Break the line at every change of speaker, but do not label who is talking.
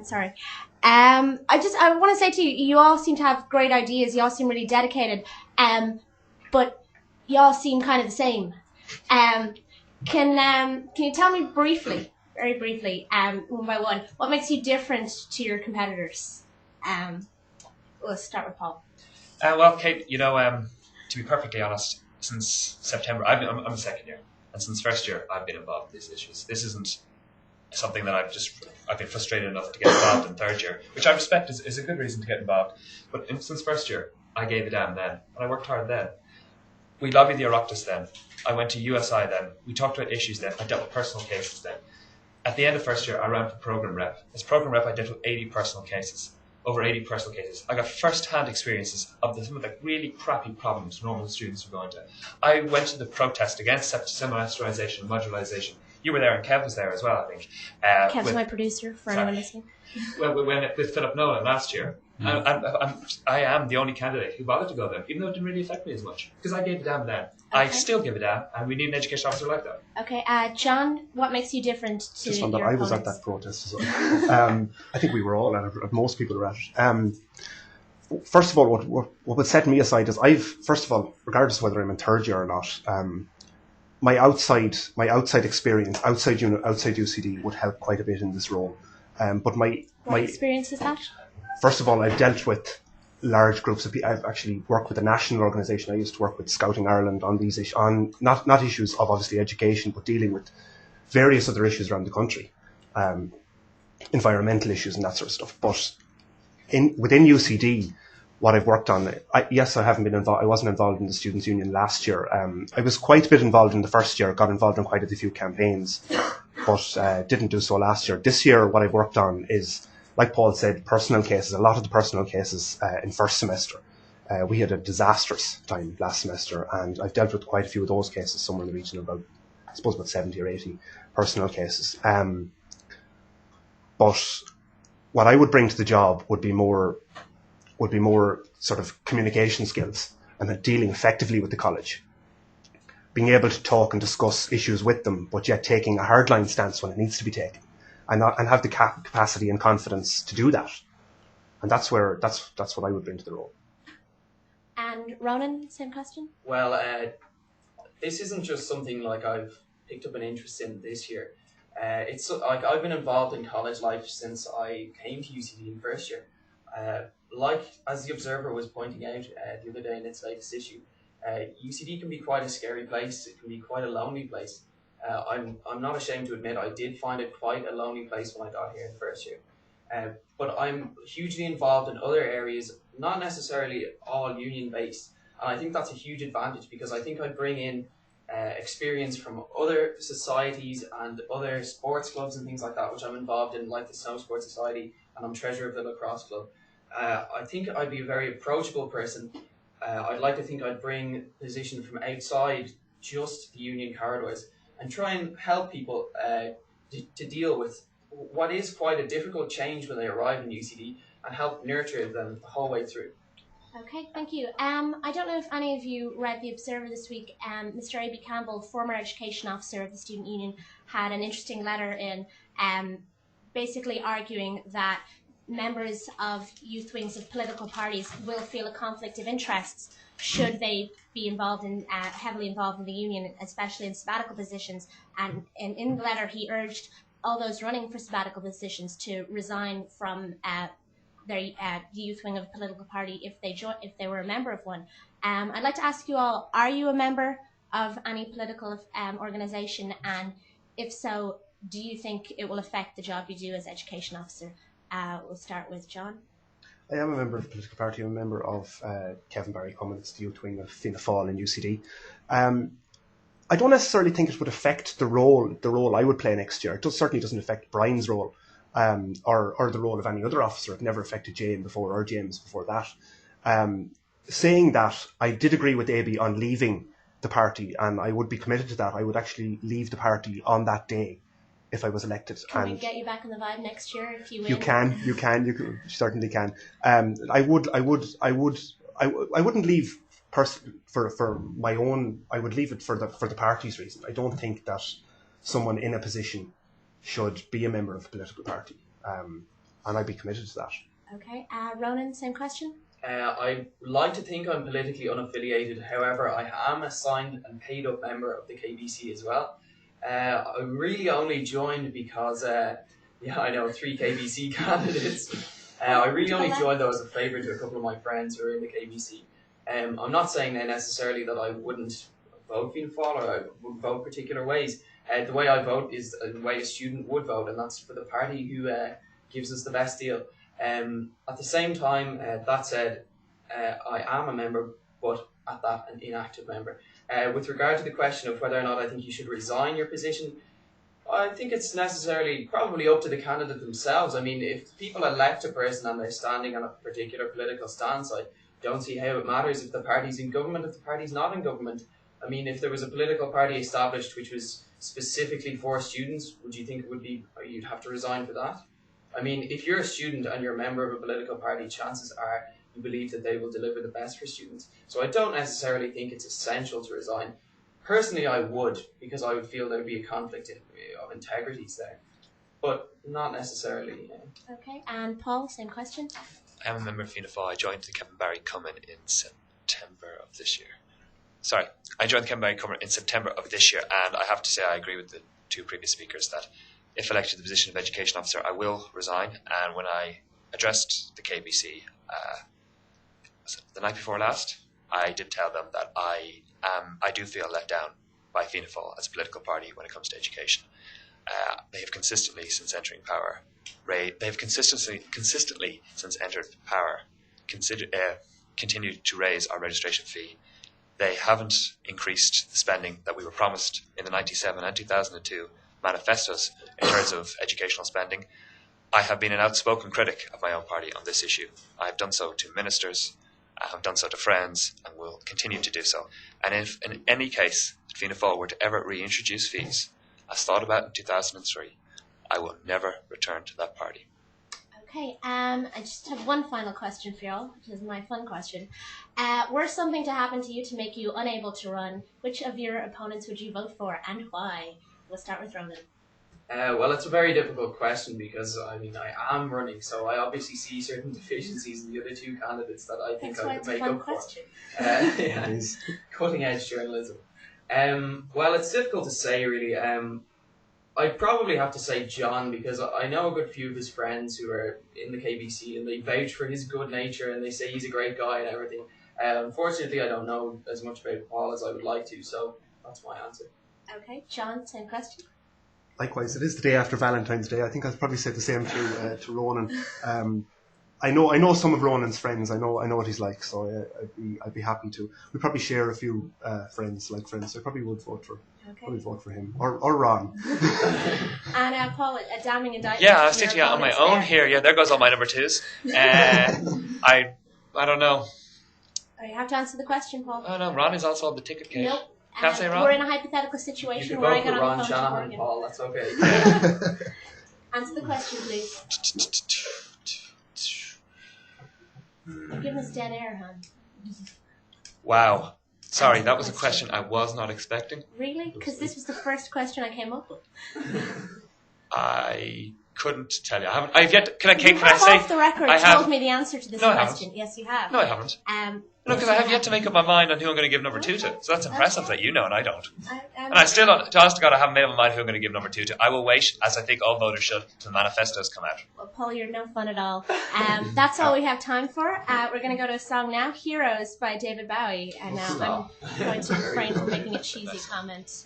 Sorry. I want to say to you, you all seem to have great ideas. You all seem really dedicated. But you all seem kind of the same. Can you tell me briefly, very briefly, one by one, what makes you different to your competitors? Let's start with Paul.
Well, Kate, to be perfectly honest, since September, I'm a second year, and since first year, I've been involved in these issues. This isn't something that I've been frustrated enough to get involved in third year, which I respect is a good reason to get involved. But since first year, I gave a damn then, and I worked hard then. We lobbied the Oireachtas then. I went to USI then. We talked about issues then. I dealt with personal cases then. At the end of first year, I ran for programme rep. As programme rep, I dealt with over 80 personal cases. I got first-hand experiences of some of the really crappy problems normal students were going to. I went to the protest against semesterisation and modularisation. You were there, and Kev was there as well, I think.
Kev's my producer, for anyone listening.
With Philip Nolan last year. I am the only candidate who bothered to go there, even though it didn't really affect me as much, because I gave a damn then. Okay. I still give a damn, and we need an education officer like that.
Okay, John, what makes you different to
Just on that,
your
I was at that protest as well. I think we were all, and most people were at it. First of all, what would set me aside is first of all, regardless of whether I'm in third year or not, my outside experience, outside UCD would help quite a bit in this role. But my
experience is that?
First of all, I've dealt with large groups of people. I've actually worked with a national organisation. I used to work with Scouting Ireland on these issues, on not issues of obviously education, but dealing with various other issues around the country, environmental issues and that sort of stuff. But within UCD, what I've worked on, I haven't been involved. I wasn't involved in the Students' Union last year. I was quite a bit involved in the first year. Got involved in quite a few campaigns, but didn't do so last year. This year, what I've worked on is, like Paul said, personal cases. A lot of the personal cases in first semester. We had a disastrous time last semester, and I've dealt with quite a few of those cases, somewhere in the region of about 70 or 80 personal cases. But what I would bring to the job would be more sort of communication skills and dealing effectively with the college. Being able to talk and discuss issues with them, but yet taking a hardline stance when it needs to be taken. And have the capacity and confidence to do that, and that's what I would bring to the role.
And Ronan, same question.
Well, this isn't just something like I've picked up an interest in this year. It's like I've been involved in college life since I came to UCD in first year. Like as the Observer was pointing out the other day in its latest issue, UCD can be quite a scary place. It can be quite a lonely place. I'm not ashamed to admit I did find it quite a lonely place when I got here in first year. But I'm hugely involved in other areas, not necessarily all union based. And I think that's a huge advantage because I think I bring in experience from other societies and other sports clubs and things like that, which I'm involved in, like the Snow Sports Society, and I'm treasurer of the lacrosse club. I think I'd be a very approachable person. I'd like to think I'd bring position from outside just the union corridors and try and help people to deal with what is quite a difficult change when they arrive in UCD and help nurture them the whole way through.
Okay, thank you. I don't know if any of you read the Observer this week. Mr. A.B. Campbell, former education officer of the Student Union, had an interesting letter in basically arguing that members of youth wings of political parties will feel a conflict of interests should they be involved in heavily involved in the union, especially in sabbatical positions. And in the letter, he urged all those running for sabbatical positions to resign from their youth wing of a political party if they were a member of one. I'd like to ask you all: are you a member of any political organisation? And if so, do you think it will affect the job you do as education officer? We'll start with John.
I am a member of a political party. I'm a member of Kevin Barry Cummins, the youth wing of Fianna Fáil in UCD. I don't necessarily think it would affect the role I would play next year. It certainly doesn't affect Brian's role or the role of any other officer. It never affected Jane before or James before that. Saying that, I did agree with AB on leaving the party, and I would be committed to that. I would actually leave the party on that day if I was elected.
Can we get you back on the vibe next year if you win?
You certainly can. I wouldn't leave for my own. I would leave it for the party's reason. I don't think that someone in a position should be a member of a political party. and I'd be committed to that.
Okay, Ronan, same question.
I like to think I'm politically unaffiliated. However, I am a signed and paid up member of the KBC as well. I really only joined because, I know 3 KBC candidates. I really only joined though as a favour to a couple of my friends who are in the KBC. I'm not saying necessarily that I wouldn't vote Fianna Fáil or I would vote particular ways. The way I vote is the way a student would vote, and that's for the party who gives us the best deal. At the same time, that said, I am a member, but at that, an inactive member. With regard to the question of whether or not I think you should resign your position, I think it's necessarily probably up to the candidate themselves. I mean, if people elect a person and they're standing on a particular political stance, I don't see how it matters if the party's in government, if the party's not in government. I mean, if there was a political party established which was specifically for students, would you think it would be, you'd have to resign for that? I mean, if you're a student and you're a member of a political party, chances are you believe that they will deliver the best for students. So I don't necessarily think it's essential to resign. Personally, I would, because I would feel there would be a conflict of integrities there, but not necessarily.
Okay, and Paul, same question.
I am a member of Fianna Fáil. I joined the Kevin Barry Cumming in September of this year. Sorry, I joined the Kevin Barry Cumming in September of this year, and I have to say I agree with the 2 previous speakers that if elected to the position of education officer, I will resign. And when I addressed the KBC the night before last, I did tell them that I do feel let down by Fianna Fáil as a political party when it comes to education. They have consistently since entering power, consistently since entered power, continued to raise our registration fee. They haven't increased the spending that we were promised in the 1997 and 2002 manifestos in terms of educational spending. I have been an outspoken critic of my own party on this issue. I have done so to ministers, I have done so to friends, and will continue to do so. And if in any case Fianna Fáil were to ever reintroduce fees, as thought about in 2003, I will never return to that party.
Okay, I just have one final question for y'all, which is my fun question. Were something to happen to you to make you unable to run, which of your opponents would you vote for and why? We'll start with Ronan.
Well, it's a very difficult question because, I mean, I am running, so I obviously see certain deficiencies in the other 2 candidates that I think I could make up for. Yeah, cutting-edge journalism. Well, it's difficult to say, really. I'd probably have to say John, because I know a good few of his friends who are in the KBC and they vouch for his good nature and they say he's a great guy and everything. Unfortunately, I don't know as much about Paul as I would like to, so that's my answer.
Okay, John, same question.
Likewise, it is the day after Valentine's Day. I think I'd probably say the same to Ronan. I know some of Ronan's friends. I know what he's like, so I'd be happy to. We probably share a few friends. So I probably would vote for him or Ron.
And Paul, a damning indictment.
Yeah, I was thinking on my own here. Yeah, there goes all my number 2s. I don't know.
Oh, you have to answer the question, Paul.
Oh no, Ron is also on the ticket case.
Nope.
Can't say Ron.
We're in a hypothetical situation
You
where I
could
got
vote
on
for
the phone
Ron
to
Shanahan,
Morgan.
Paul, that's okay.
Answer the question, please. You're giving us dead air, hon.
Wow. Sorry, that was a question I was not expecting.
Really? Because this was the first question I came up with.
I couldn't tell you. I've yet. Can I say?
Off the record, told me the answer to this question. Yes, you have.
No, I haven't. No, because I have yet to make up my mind on who I'm going to give number 2 to. So that's impressive that you know and I don't. And I still, to honest to God, I haven't made up my mind who I'm going to give number 2 to. I will wait, as I think all voters should, till the manifestos come out.
Well, Paul, you're no fun at all. That's all we have time for. We're going to go to a song now, Heroes by David Bowie. And I'm going to refrain from making a cheesy comment